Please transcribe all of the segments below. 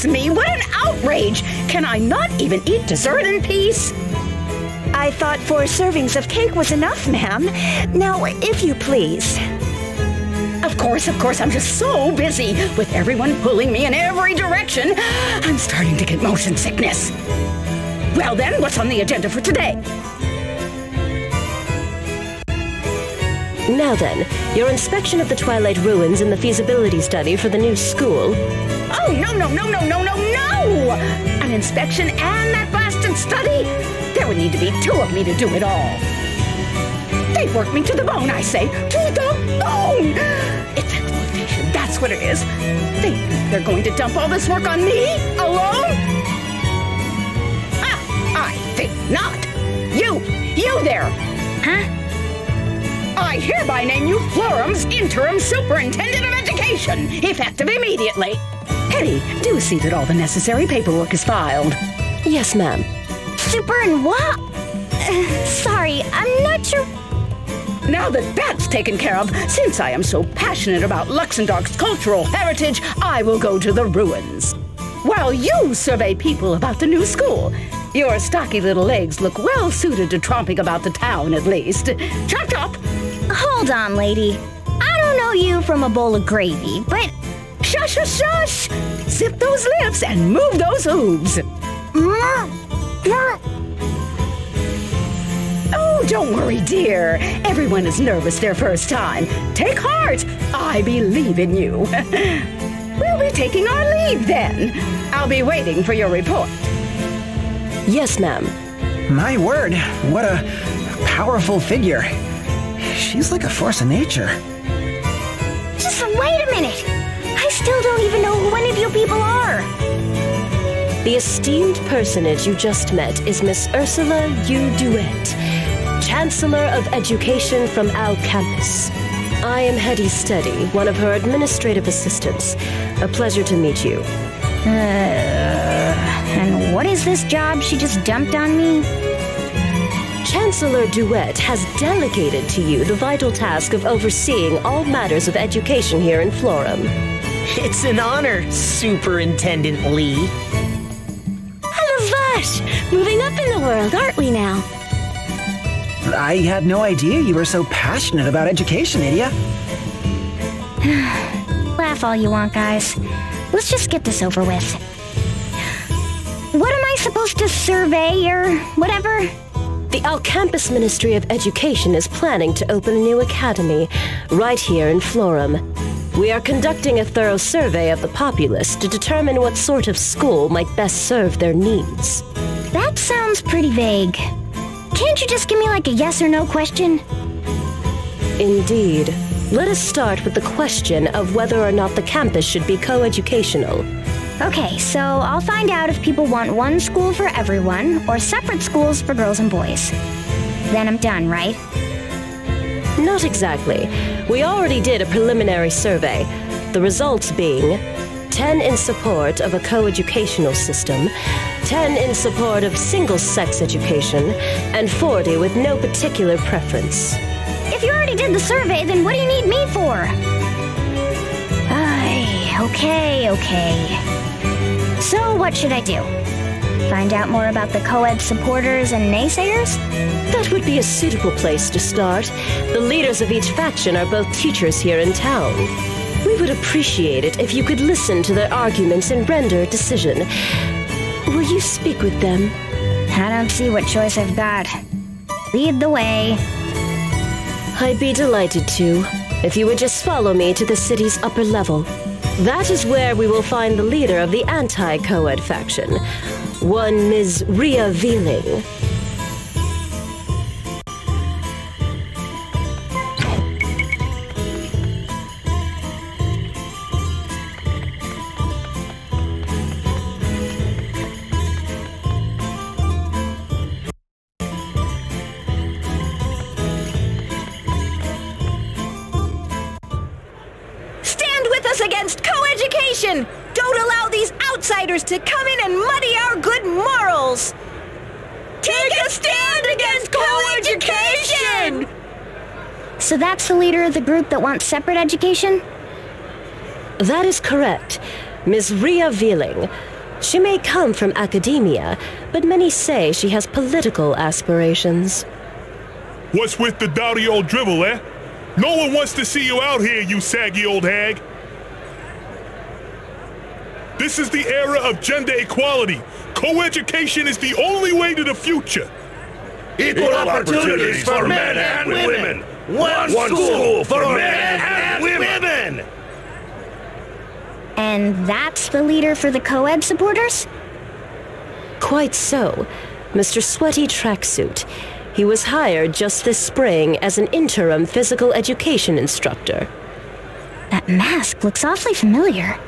goodness me, what an outrage! Can I not even eat dessert in peace? I thought 4 servings of cake was enough, ma'am. Now, if you please. Of course, I'm just so busy with everyone pulling me in every direction. I'm starting to get motion sickness. Well then, what's on the agenda for today? Now then, your inspection of the Twilight Ruins and the feasibility study for the new school. Oh, no! An inspection and that blasted study? There would need to be 2 of me to do it all. They work me to the bone, I say. To the bone! It's exploitation, that's what it is. They're going to dump all this work on me? Alone? I think not. You there! Huh? I hereby name you Florum's interim superintendent of education, effective immediately. Hetty, do see that all the necessary paperwork is filed. Yes, ma'am. Super and what? Sorry, I'm not sure. Now that that's taken care of, since I am so passionate about Luxembourg's cultural heritage, I will go to the ruins. While you survey people about the new school, your stocky little legs look well suited to tromping about the town, at least. Chop chop! Hold on, lady. I don't know you from a bowl of gravy, but... Shush, shush, shush! Zip those lips and move those hooves. Oh, don't worry, dear. Everyone is nervous their first time. Take heart. I believe in you. We'll be taking our leave then. I'll be waiting for your report. Yes, ma'am. My word, what a powerful figure. She's like a force of nature. Just wait a minute. I still don't even know who any of you people are. The esteemed personage you just met is Miss Ursula U. DeWitt, Chancellor of Education from our campus. I am Hetty Steady, one of her administrative assistants. A pleasure to meet you. And what is this job she just dumped on me? Chancellor DeWitt has delegated to you the vital task of overseeing all matters of education here in Florum. It's an honor, Superintendent Lee. Halavash! Moving up in the world, aren't we now? I had no idea you were so passionate about education, Nydia. Laugh all you want, guys. Let's just get this over with. What am I supposed to survey or whatever? The All-Campus Ministry of Education is planning to open a new academy right here in Florum. We are conducting a thorough survey of the populace to determine what sort of school might best serve their needs. That sounds pretty vague. Can't you just give me like a yes or no question? Indeed. Let us start with the question of whether or not the campus should be co-educational. Okay, so I'll find out if people want one school for everyone or separate schools for girls and boys. Then I'm done, right? Not exactly. We already did a preliminary survey, the results being 10 in support of a co-educational system, 10 in support of single-sex education, and 40 with no particular preference. If you already did the survey, then what do you need me for? Okay. So what should I do? Find out more about the co-ed supporters and naysayers? That would be a suitable place to start. The leaders of each faction are both teachers here in town. We would appreciate it if you could listen to their arguments and render a decision. Will you speak with them? I don't see what choice I've got. Lead the way. I'd be delighted to, if you would just follow me to the city's upper level. That is where we will find the leader of the anti-co-ed faction, one Ms. Rhea Veeling. Against co-education! Don't allow these outsiders to come in and muddy our good morals! Take a stand against co-education! So that's the leader of the group that wants separate education? That is correct. Ms. Rhea Veeling. She may come from academia, but many say she has political aspirations. What's with the dowdy old drivel, eh? No one wants to see you out here, you saggy old hag. This is the era of gender equality. Co-education is the only way to the future. Equal opportunities for men and women. One school for men and women. And that's the leader for the co-ed supporters? Quite so. Mr. Sweaty Tracksuit. He was hired just this spring as an interim physical education instructor. That mask looks awfully familiar.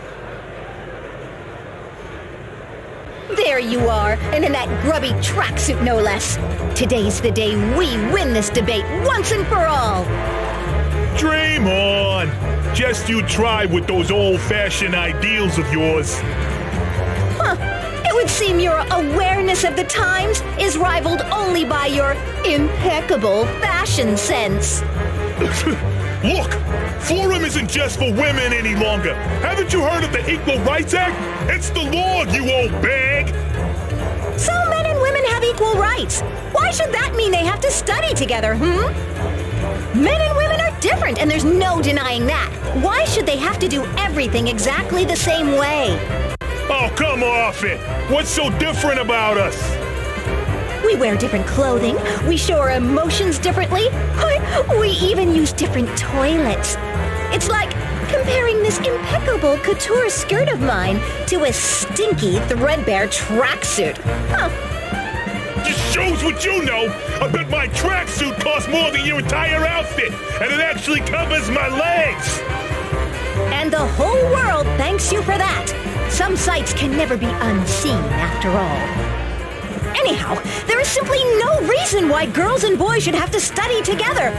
There you are, and in that grubby tracksuit no less. Today's the day we win this debate once and for all. Dream on. Just you try with those old-fashioned ideals of yours. Huh. It would seem your awareness of the times is rivaled only by your impeccable fashion sense. Look, Forum isn't just for women any longer. Haven't you heard of the Equal Rights Act? It's the law, you old bag. So men and women have equal rights. Why should that mean they have to study together, Men and women are different, and there's no denying that. Why should they have to do everything exactly the same way? Oh, come off it. What's so different about us? We wear different clothing, we show our emotions differently, we even use different toilets. It's like comparing this impeccable couture skirt of mine to a stinky, threadbare tracksuit. Just shows what you know. I bet my tracksuit costs more than your entire outfit, and it actually covers my legs. And the whole world thanks you for that. Some sights can never be unseen after all. Anyhow, there is simply no reason why girls and boys should have to study together.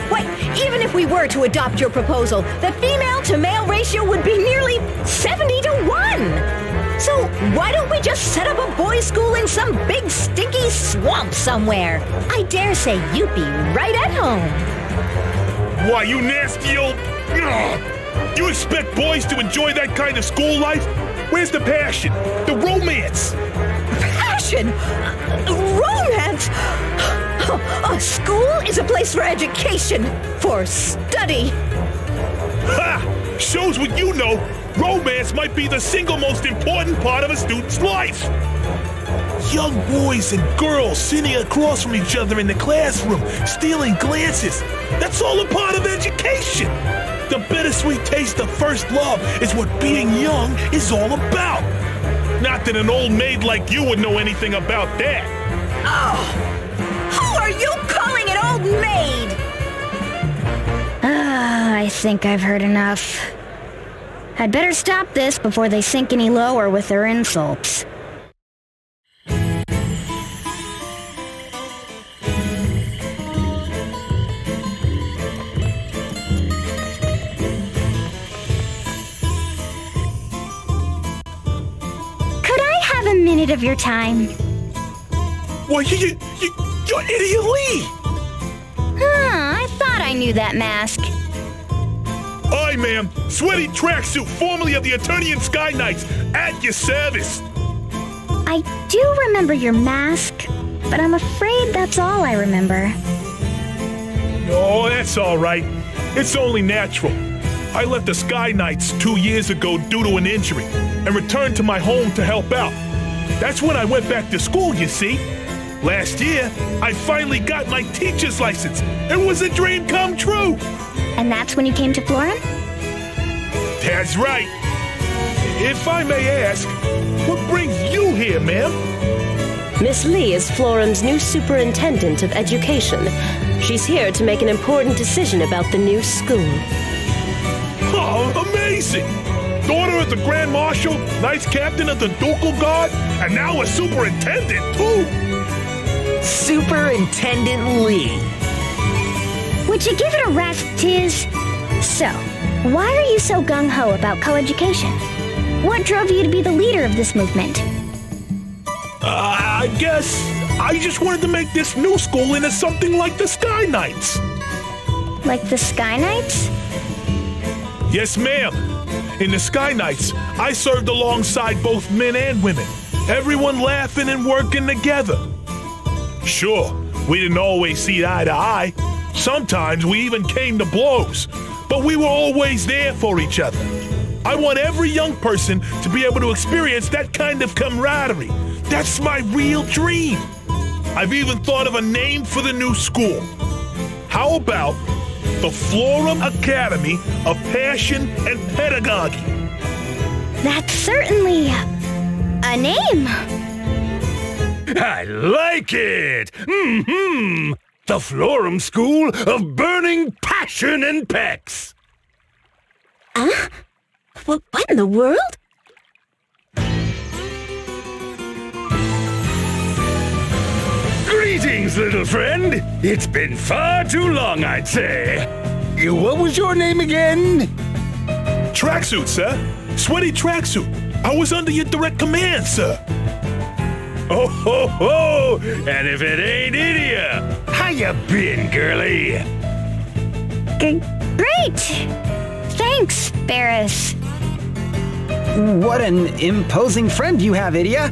Why, even if we were to adopt your proposal, the female-to-male ratio would be nearly 70 to 1. So why don't we just set up a boys' school in some big stinky swamp somewhere? I dare say you'd be right at home. Why, you nasty old... Ugh. You expect boys to enjoy that kind of school life? Where's the passion? The romance? Passion? Romance? A school is a place for education, for study. Ha! Shows what you know. Romance might be the single most important part of a student's life. Young boys and girls sitting across from each other in the classroom, stealing glances. That's all a part of education. The bittersweet taste of first love is what being young is all about. Not that an old maid like you would know anything about that. Oh! Who are you calling an old maid? I think I've heard enough. I'd better stop this before they sink any lower with their insults. A minute of your time. Well, you're Idiot Lee! I thought I knew that mask. Aye, ma'am. Sweaty Tracksuit, formerly of the Eternian Sky Knights, at your service. I do remember your mask, but I'm afraid that's all I remember. Oh, that's all right. It's only natural. I left the Sky Knights 2 years ago due to an injury and returned to my home to help out. That's when I went back to school, you see. Last year, I finally got my teacher's license. It was a dream come true. And that's when you came to Florin? That's right. If I may ask, what brings you here, ma'am? Miss Lee is Florim's new superintendent of education. She's here to make an important decision about the new school. Oh, amazing! Daughter of the Grand Marshal, Knights Captain of the Ducal Guard, and now a superintendent, too! Superintendent Lee. Would you give it a rest, Tiz? So, why are you so gung-ho about co-education? What drove you to be the leader of this movement? I guess I just wanted to make this new school into something like the Sky Knights. Like the Sky Knights? Yes, ma'am. In the Sky Knights, I served alongside both men and women, everyone laughing and working together. Sure, we didn't always see eye to eye. Sometimes we even came to blows, but we were always there for each other. I want every young person to be able to experience that kind of camaraderie. That's my real dream. I've even thought of a name for the new school. How about the Florum Academy of Passion and Pedagogy? That's certainly a name. I like it! The Florum School of Burning Passion and Pecs! What in the world? Greetings, little friend! It's been far too long, I'd say. What was your name again? Tracksuit, sir. Sweaty Tracksuit. I was under your direct command, sir. Oh, ho, ho! And if it ain't Idia! How you been, girlie? Great! Thanks, Barris. What an imposing friend you have, Idia.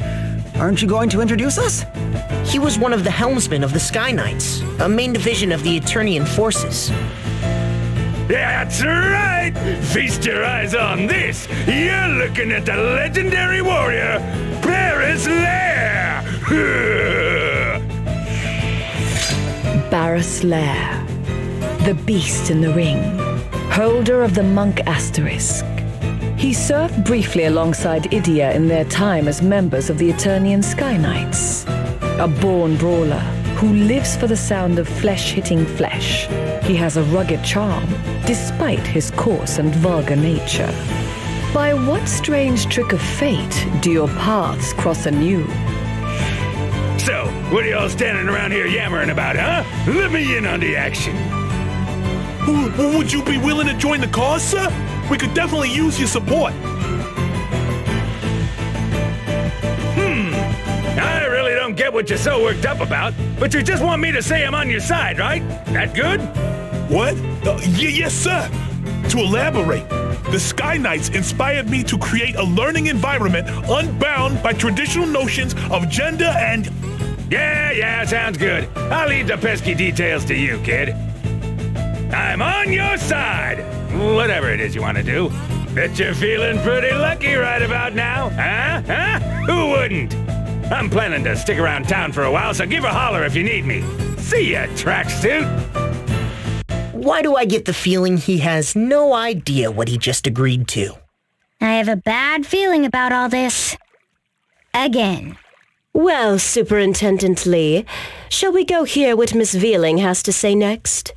Aren't you going to introduce us? He was one of the helmsmen of the Sky Knights, a main division of the Eternian forces. That's right! Feast your eyes on this! You're looking at the legendary warrior, Barris Lair! Barris Lair, the beast in the ring, holder of the Monk Asterisk. He served briefly alongside Idia in their time as members of the Eternian Sky Knights. A born brawler who lives for the sound of flesh hitting flesh. He has a rugged charm, despite his coarse and vulgar nature. By what strange trick of fate do your paths cross anew? So, what are y'all standing around here yammering about, huh? Let me in on the action. Would you be willing to join the cause, sir? We could definitely use your support. I really don't get what you're so worked up about, but you just want me to say I'm on your side, right? That good? What? Yes, sir. To elaborate, the Sky Knights inspired me to create a learning environment unbound by traditional notions of gender and... Yeah, sounds good. I'll leave the pesky details to you, kid. I'm on your side. Whatever it is you want to do. Bet you're feeling pretty lucky right about now, huh? Who wouldn't? I'm planning to stick around town for a while, so give a holler if you need me. See ya, Tracksuit. Why do I get the feeling he has no idea what he just agreed to? I have a bad feeling about all this. Again. Well, Superintendent Lee, shall we go hear what Miss Veeling has to say next?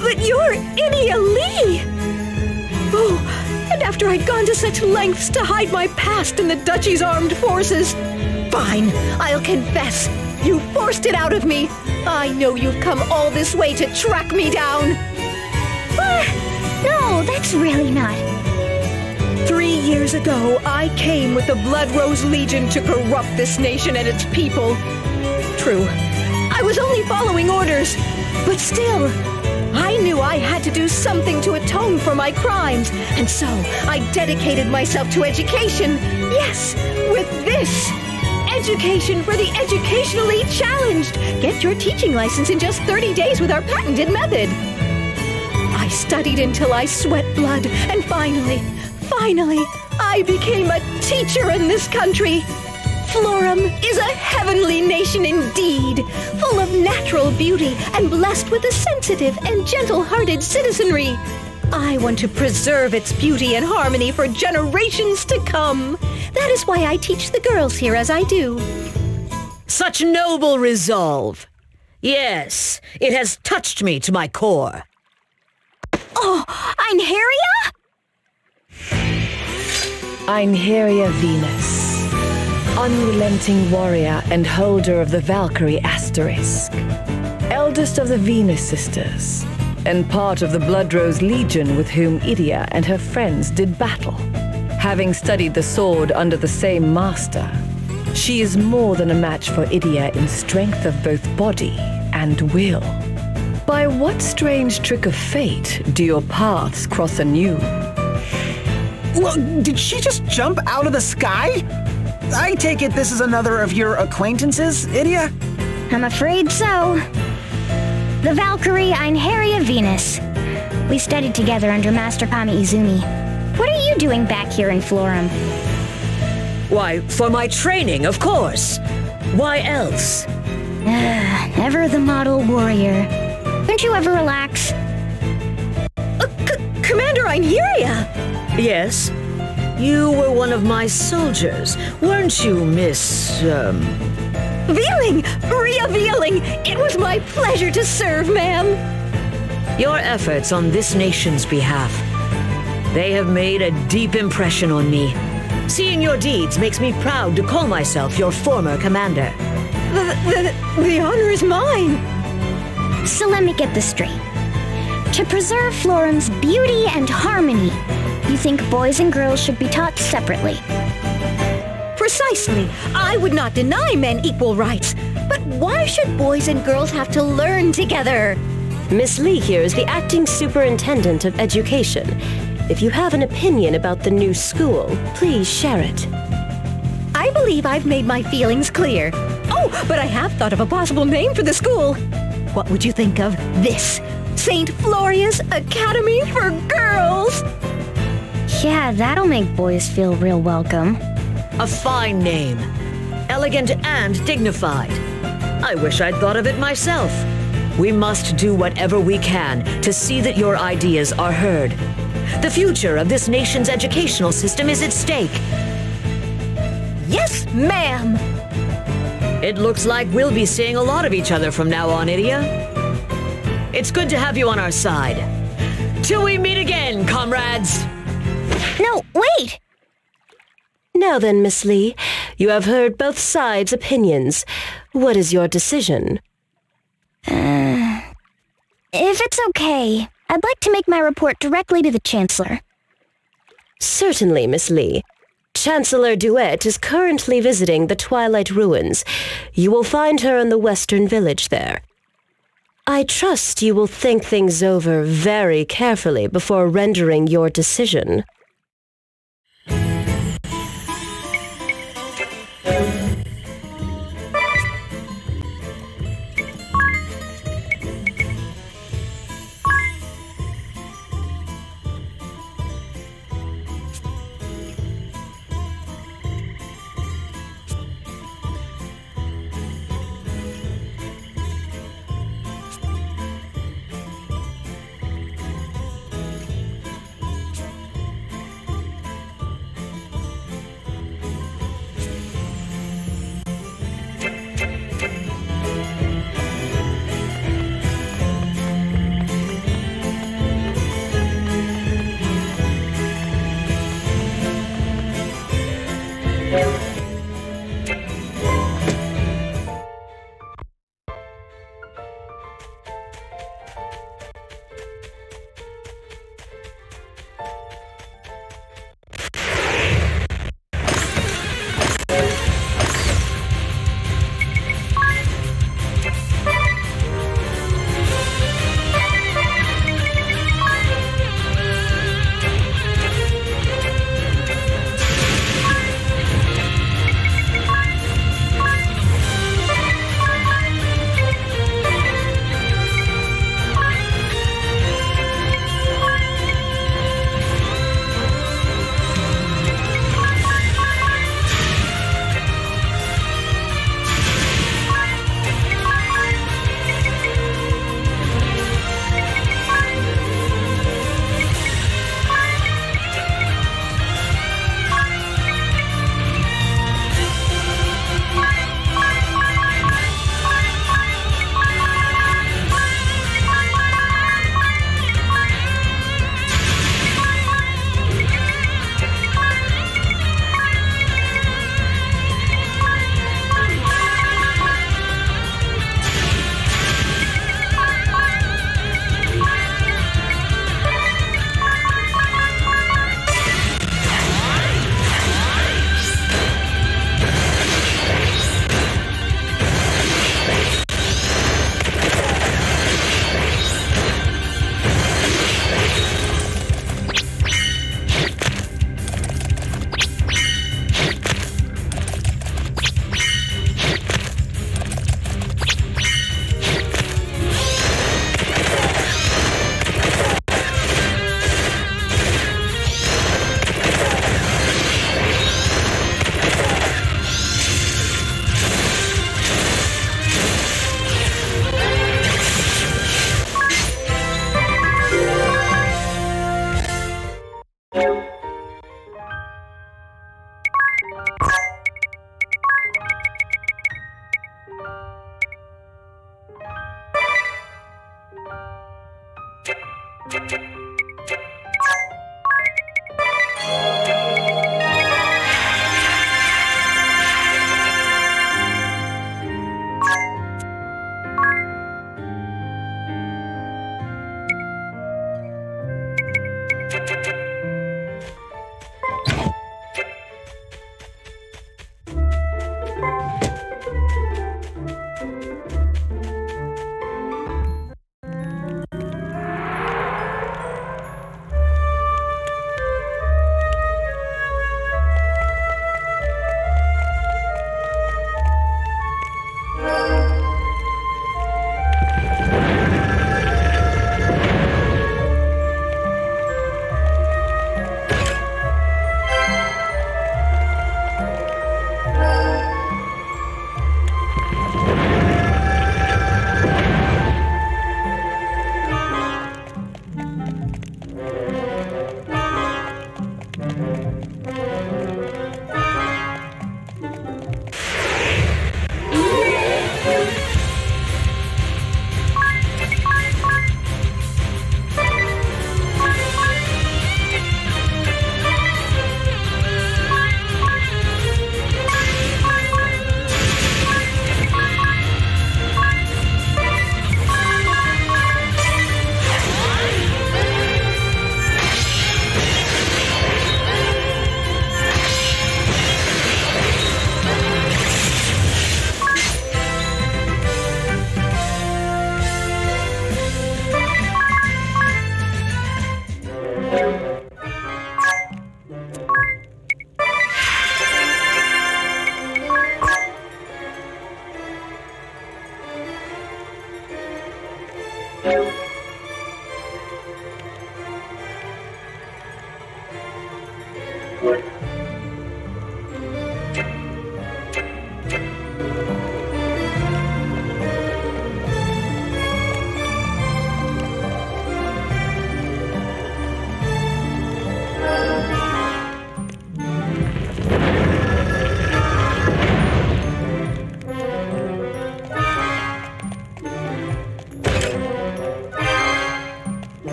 But you're Idia Lee! Oh, and after I'd gone to such lengths to hide my past in the Duchy's armed forces. Fine, I'll confess. You forced it out of me. I know you've come all this way to track me down. No, that's really not. 3 years ago, I came with the Blood Rose Legion to corrupt this nation and its people. True, I was only following orders, but still, I knew I had to do something to atone for my crimes, and so I dedicated myself to education. Yes, with this. Education for the educationally challenged. Get your teaching license in just 30 days with our patented method. I studied until I sweat blood, and finally, I became a teacher in this country. Florum is a heavenly nation indeed, full of natural beauty and blessed with a sensitive and gentle-hearted citizenry. I want to preserve its beauty and harmony for generations to come. That is why I teach the girls here as I do. Such noble resolve. Yes, it has touched me to my core. Oh, Einherja? Einherja Venus, unrelenting warrior and holder of the Valkyrie Asterisk, eldest of the Venus sisters, and part of the Bloodrose Legion with whom Idia and her friends did battle. Having studied the sword under the same master, she is more than a match for Idia in strength of both body and will. By what strange trick of fate do your paths cross anew? Well, did she just jump out of the sky? I take it this is another of your acquaintances, Idia? I'm afraid so. The Valkyrie Einherja Venus. We studied together under Master Kami Izumi. What are you doing back here in Florum? Why, for my training, of course. Why else? Ever the model warrior. Don't you ever relax? Commander Einherja! Yes? You were one of my soldiers, weren't you, Miss, Veeling! Rhea Veeling! It was my pleasure to serve, ma'am! Your efforts on this nation's behalf. They have made a deep impression on me. Seeing your deeds makes me proud to call myself your former commander. The honor is mine! So let me get this straight. To preserve Florum's beauty and harmony, you think boys and girls should be taught separately? Precisely. I would not deny men equal rights. But why should boys and girls have to learn together? Miss Lee here is the acting superintendent of education. If you have an opinion about the new school, please share it. I believe I've made my feelings clear. Oh, but I have thought of a possible name for the school. What would you think of this? St. Floria's Academy for Girls! Yeah, that'll make boys feel real welcome. A fine name. Elegant and dignified. I wish I'd thought of it myself. We must do whatever we can to see that your ideas are heard. The future of this nation's educational system is at stake. Yes, ma'am! It looks like we'll be seeing a lot of each other from now on, Idia. It's good to have you on our side. Till we meet again, comrades! No, wait! Now then, Miss Lee, you have heard both sides' opinions. What is your decision? If it's okay, I'd like to make my report directly to the Chancellor. Certainly, Miss Lee. Chancellor Duet is currently visiting the Twilight Ruins. You will find her in the Western Village there. I trust you will think things over very carefully before rendering your decision.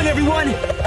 on, everyone!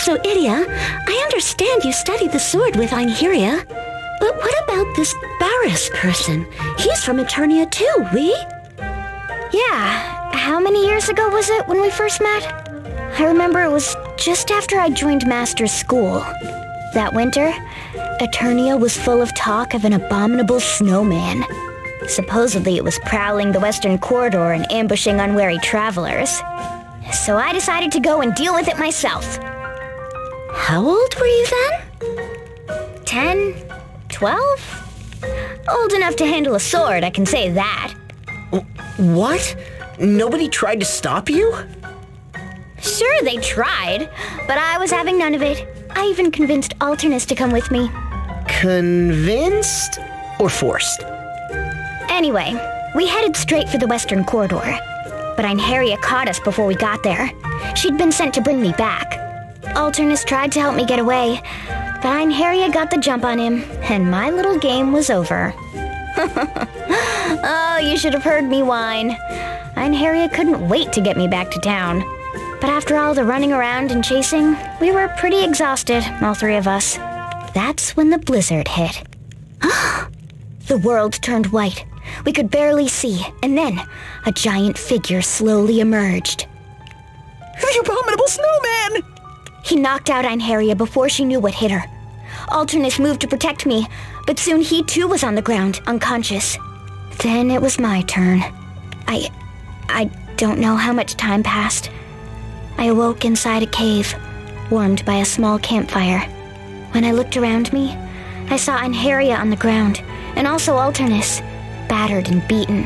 So, Idia, I understand you studied the sword with Einherja. But what about this Barris person? He's from Eternia too, we? Yeah, how many years ago was it when we first met? I remember it was just after I joined Master's school. That winter, Eternia was full of talk of an abominable snowman. Supposedly it was prowling the western corridor and ambushing unwary travelers. So I decided to go and deal with it myself. How old were you then? 10? 12? Old enough to handle a sword, I can say that. What? Nobody tried to stop you? Sure, they tried, but I was having none of it. I even convinced Alternus to come with me. Convinced? Or forced? Anyway, we headed straight for the western corridor. But Einherja caught us before we got there. She'd been sent to bring me back. Alternus tried to help me get away, but Einherja got the jump on him, and my little game was over. Oh, you should have heard me whine. Einherja couldn't wait to get me back to town. But after all the running around and chasing, we were pretty exhausted, all three of us. That's when the blizzard hit. The world turned white. We could barely see, and then a giant figure slowly emerged. The abominable snowman! He knocked out Einherja before she knew what hit her. Alternus moved to protect me, but soon he too was on the ground, unconscious. Then it was my turn. I don't know how much time passed. I awoke inside a cave, warmed by a small campfire. When I looked around me, I saw Einherja on the ground, and also Alternus, battered and beaten.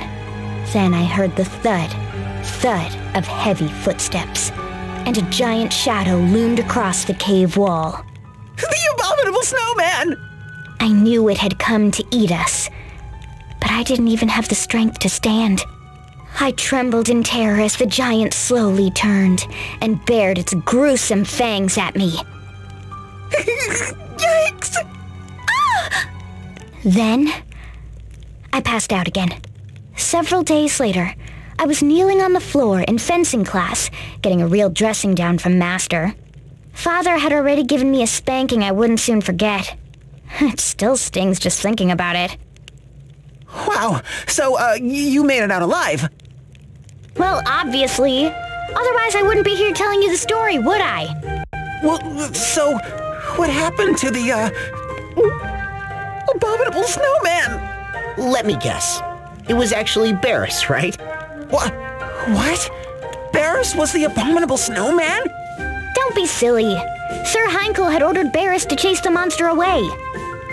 Then I heard the thud of heavy footsteps, and a giant shadow loomed across the cave wall. The abominable snowman! I knew it had come to eat us, but I didn't even have the strength to stand. I trembled in terror as the giant slowly turned and bared its gruesome fangs at me. Yikes! Ah! Then, I passed out again. Several days later, I was kneeling on the floor in fencing class, getting a real dressing down from Master. Father had already given me a spanking I wouldn't soon forget. It still stings just thinking about it. Wow, so, you made it out alive? Well, obviously. Otherwise I wouldn't be here telling you the story, would I? Well, so, what happened to the, abominable snowman? Let me guess. It was actually Barris, right? What? Barris was the abominable snowman? Don't be silly. Sir Heinkel had ordered Barris to chase the monster away.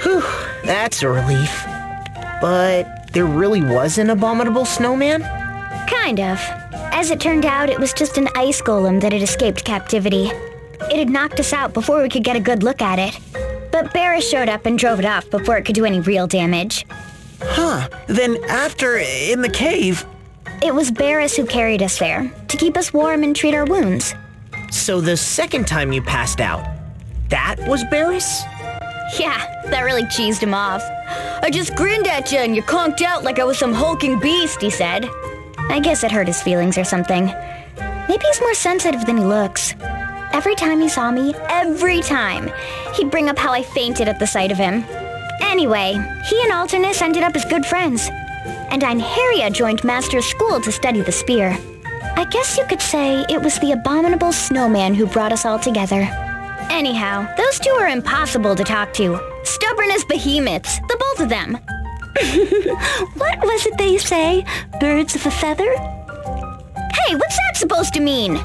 Whew, that's a relief. But there really was an abominable snowman? Kind of. As it turned out, it was just an ice golem that had escaped captivity. It had knocked us out before we could get a good look at it. But Barris showed up and drove it off before it could do any real damage. Huh. Then after, in the cave... It was Barris who carried us there, to keep us warm and treat our wounds. So the second time you passed out, that was Barris? Yeah, that really cheesed him off. I just grinned at you and you conked out like I was some hulking beast, he said. I guess it hurt his feelings or something. Maybe he's more sensitive than he looks. Every time he saw me, he'd bring up how I fainted at the sight of him. Anyway, he and Alternus ended up as good friends. And Einherja joined Master's school to study the spear. I guess you could say it was the abominable snowman who brought us all together. Anyhow, those two are impossible to talk to. Stubborn as behemoths, the both of them. What was it they say? Birds of a feather? Hey, what's that supposed to mean?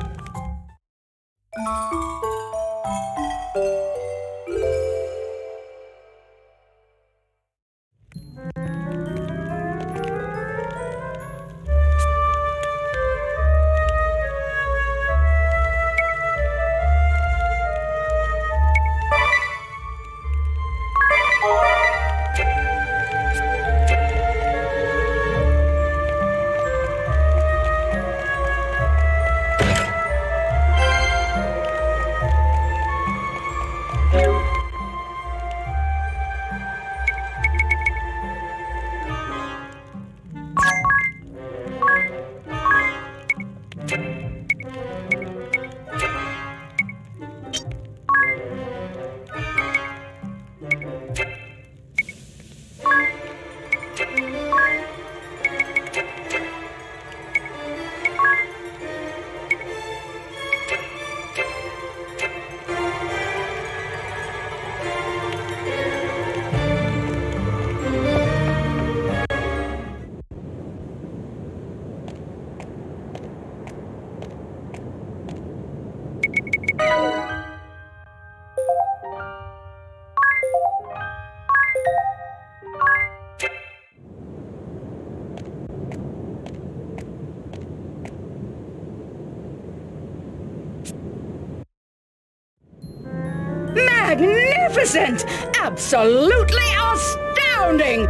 Magnificent! Absolutely astounding!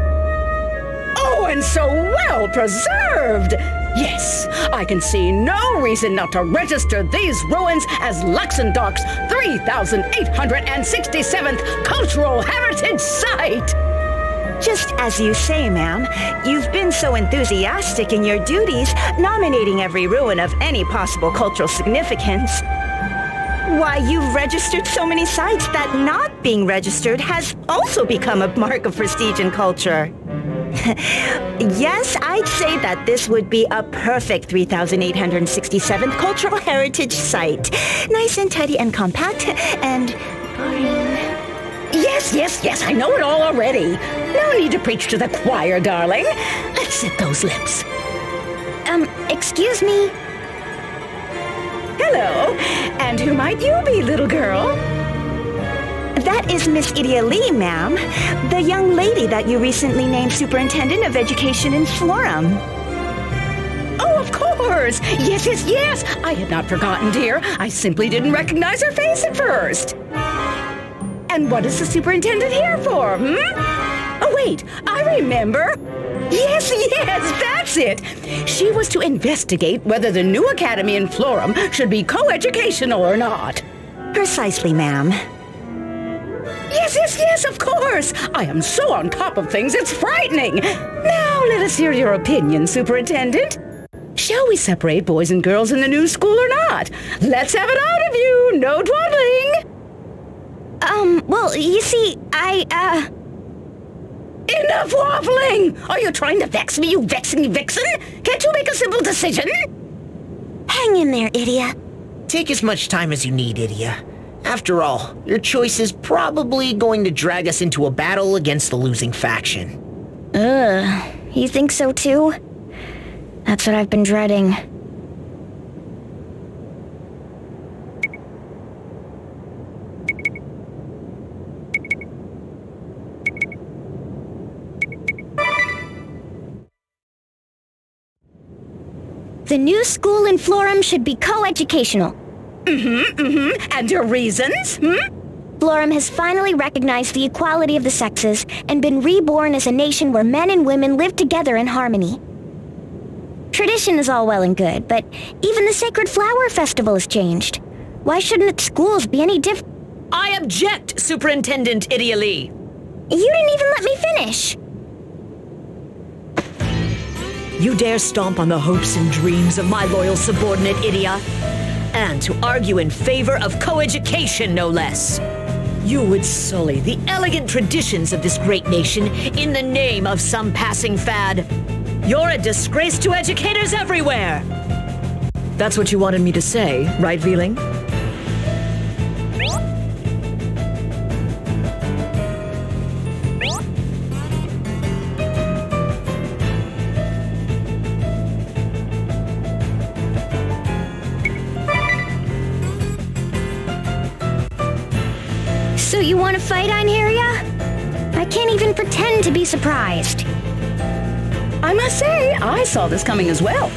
Oh, and so well preserved! Yes, I can see no reason not to register these ruins as Luxendorf's 3,867th Cultural Heritage Site! Just as you say, ma'am, you've been so enthusiastic in your duties, nominating every ruin of any possible cultural significance. Why, you've registered so many sites that not being registered has also become a mark of prestige and culture. Yes, I'd say that this would be a perfect 3,867th Cultural Heritage Site. Nice and tidy and compact and boring. Yes, I know it all already. No need to preach to the choir, darling. Let's set those lips. Excuse me? Hello, and who might you be, little girl? That is Miss Idia Lee, ma'am. The young lady that you recently named Superintendent of Education in Florum. Oh, of course! Yes. I had not forgotten, dear. I simply didn't recognize her face at first. And what is the superintendent here for, Oh, wait, I remember. Yes, that's it. She was to investigate whether the new academy in Florum should be co-educational or not. Precisely, ma'am. Yes, of course. I am so on top of things, it's frightening. Now, let us hear your opinion, Superintendent. Shall we separate boys and girls in the new school or not? Let's have it out of you. No dawdling. Well, you see, Enough waffling! Are you trying to vex me, you vexing vixen? Can't you make a simple decision? Hang in there, Idia. Take as much time as you need, Idia. After all, your choice is probably going to drag us into a battle against the losing faction. You think so too? That's what I've been dreading. The new school in Florum should be co-educational. And your reasons, Florum has finally recognized the equality of the sexes and been reborn as a nation where men and women live together in harmony. Tradition is all well and good, but even the Sacred Flower Festival has changed. Why shouldn't schools be any different? I object, Superintendent Idia Lee. You didn't even let me finish. You dare stomp on the hopes and dreams of my loyal subordinate, Idia? And to argue in favor of co-education, no less. You would sully the elegant traditions of this great nation in the name of some passing fad. You're a disgrace to educators everywhere! That's what you wanted me to say, right, Veeling? want to fight, Einherja? I can't even pretend to be surprised. I must say, I saw this coming as well.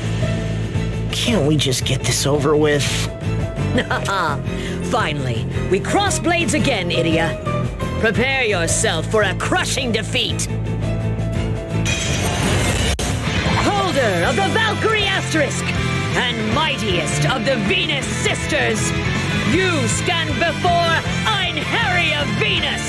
Can't we just get this over with? Finally, we cross blades again, Idia. Prepare yourself for a crushing defeat. Holder of the Valkyrie Asterisk and mightiest of the Venus Sisters, you stand before Einherja Venus!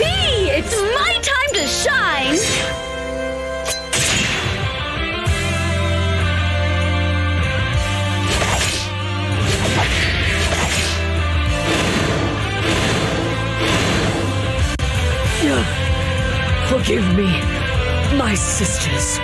me! It's my time to shine! Forgive me, my sisters.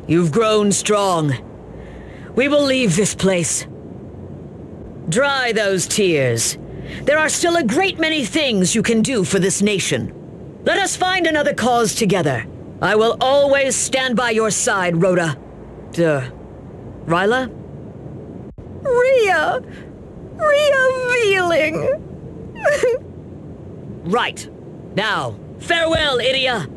You've grown strong. We will leave this place. Dry those tears. There are still a great many things you can do for this nation. Let us find another cause together. I will always stand by your side, Rhoda. Ryla? Rhea Veeling. Right. Now, farewell, Idia.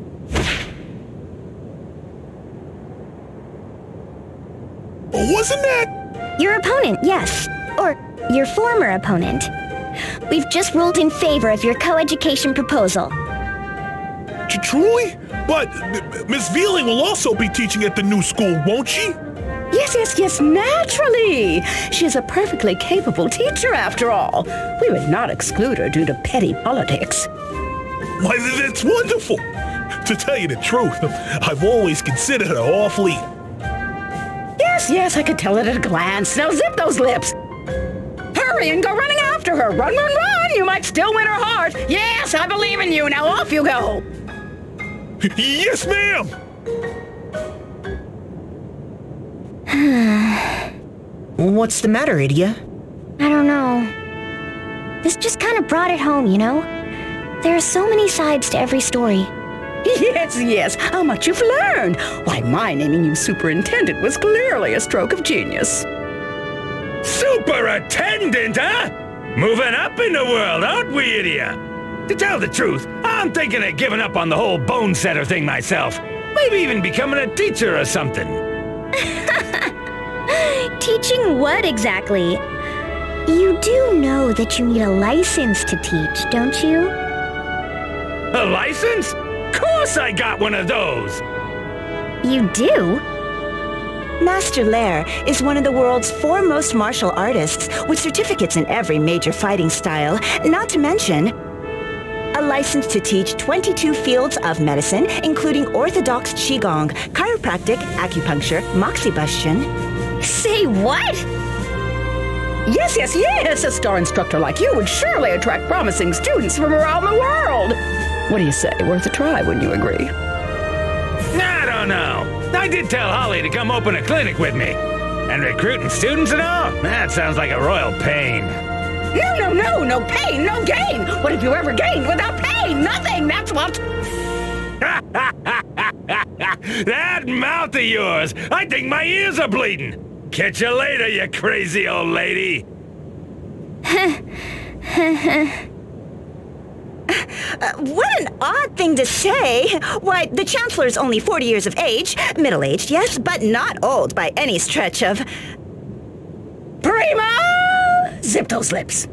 Wasn't that... Your opponent, yes. Or your former opponent. We've just ruled in favor of your co-education proposal. Truly? But Miss Veeling will also be teaching at the new school, won't she? Yes, naturally. She is a perfectly capable teacher, after all. We would not exclude her due to petty politics. Why, that's wonderful. To tell you the truth, I've always considered her awfully... Yes, I could tell it at a glance. Now zip those lips. Hurry and go running after her. Run. You might still win her heart. Yes, I believe in you. Now off you go. Yes, ma'am. What's the matter, Idia? I don't know. This just kind of brought it home, you know? There are so many sides to every story. Yes. How much you've learned. Why, my naming you superintendent was clearly a stroke of genius. Superintendent, huh? Moving up in the world, aren't we, Idia? To tell the truth, I'm thinking of giving up on the whole bone setter thing myself. Maybe even becoming a teacher or something. Teaching what exactly? You do know that you need a license to teach, don't you? A license? Of course I got one of those! You do? Master Lair is one of the world's foremost martial artists with certificates in every major fighting style, not to mention a license to teach 22 fields of medicine, including orthodox qigong, chiropractic, acupuncture, moxibustion. Say what? Yes, a star instructor like you would surely attract promising students from around the world. What do you say? Worth a try, wouldn't you agree? I don't know. I did tell Holly to come open a clinic with me. And recruiting students and all? That sounds like a royal pain. No pain, no gain. What have you ever gained without pain? Nothing, that's what. That mouth of yours! I think my ears are bleeding! Catch you later, you crazy old lady! What an odd thing to say! Why, the Chancellor's only 40 years of age. Middle-aged, yes, but not old by any stretch of... Prima! Zip those lips.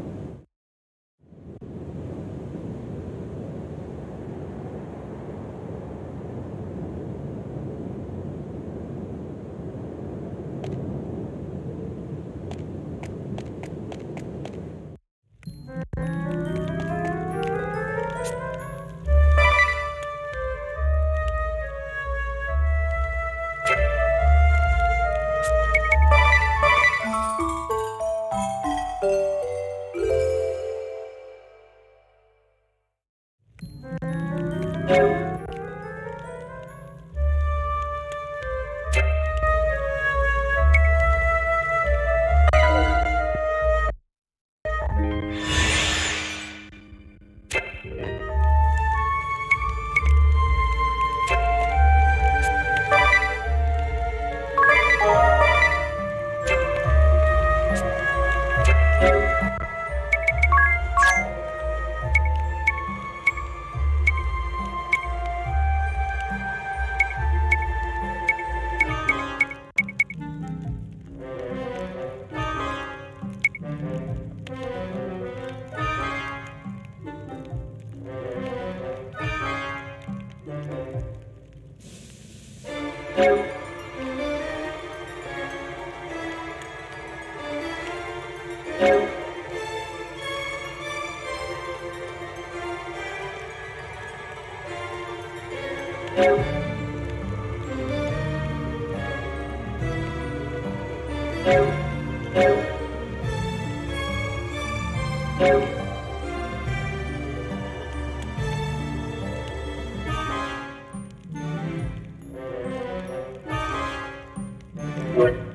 What?